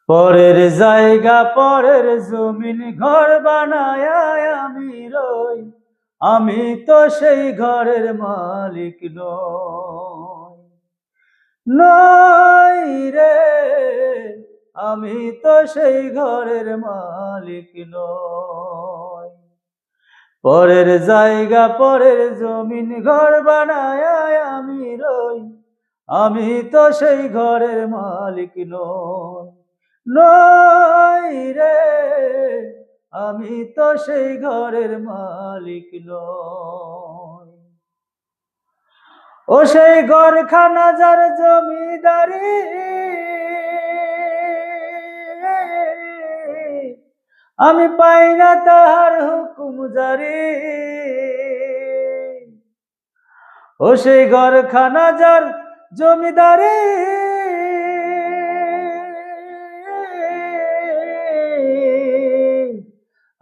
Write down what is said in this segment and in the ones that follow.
পরের জায়গা পরের জমিন ঘর বানায় আমি রই, আমি তো সেই ঘরের মালিক নই। নই রে, আমি তো সেই ঘরের মালিক নই। পরের জায়গা পরের জমিন ঘর বানায় আমি রই, আমি তো সেই ঘরের মালিক নই। নই রে, আমি তো সেই ঘরের মালিক নই। ও সেই ঘরখানা যার জমিদারি, আমি পাই না তাহার হুকুম জারি। ও সেই ঘরখানা যার জমিদারি,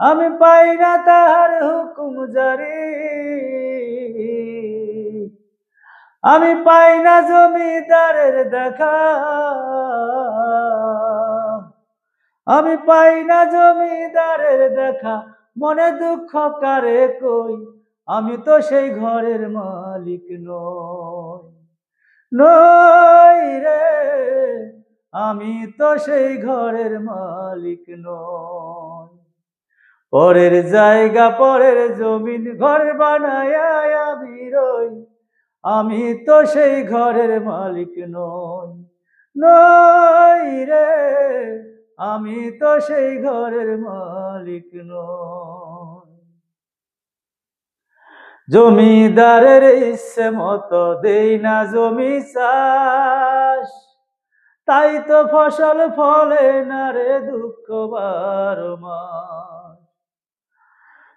আমি পাই না তাহার হুকুম জারি। আমি পাই না জমিদারের দেখা, আমি পাই না জমিদারের দেখা, মনে দুঃখ কারে কই, আমি তো সেই ঘরের মালিক নই। নই রে, আমি তো সেই ঘরের মালিক নই। পরের জায়গা পরের জমিন ঘর বানায় আমি রই, আমি তো সেই ঘরের মালিক নই। নই রে, আমি তো সেই ঘরের মালিক নই। জমিদারের ইচ্ছে মতো দেই না জমি চাষ, তাই তো ফসল ফলে না রে দুঃখ বারো মাস।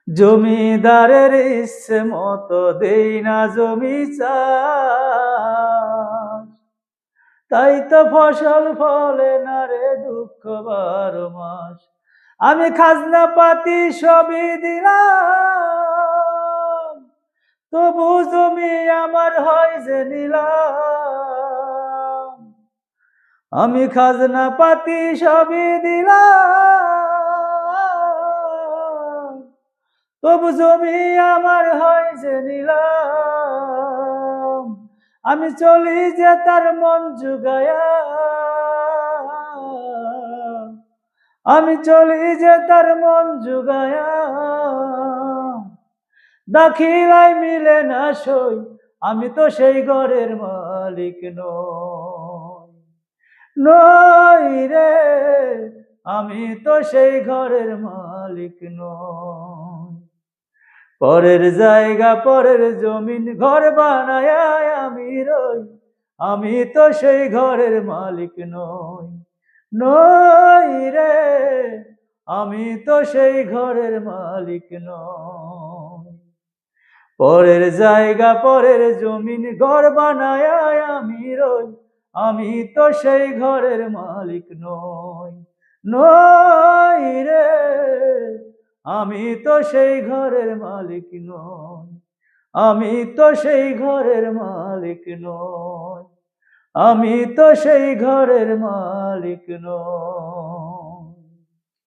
জমিদারের ইচ্ছে মতো দেই না জমি চাষ, তাই তো ফসল ফলে না রে দুঃখ বারো মাস। আমি খাজনা পাতি সবই দিলাম, তবু জমি আমার হয় যে নিলাম। আমি খাজনা পাতি সবই দিলাম, তবু জমি আমার হয় যে নিলাম। আমি চলি যে তার মন জুগায়া, আমি চলি যে তার মন জুগায়া। দাখিলাই মিলে না সই, আমি তো সেই ঘরের মালিক নই। নই রে, আমি তো সেই ঘরের মালিক নই। পরের জায়গা পরের জমিন ঘর বানায় আমি রই, আমি তো সেই ঘরের মালিক নই। নই রে, আমি তো সেই ঘরের মালিক নই। পরের জায়গা পরের জমিন ঘর বানায় আমি রই, আমি তো সেই ঘরের মালিক নই। নই রে, আমি তো সেই ঘরের মালিক নই। আমি তো সেই ঘরের মালিক নই। আমি তো সেই ঘরের মালিক নই।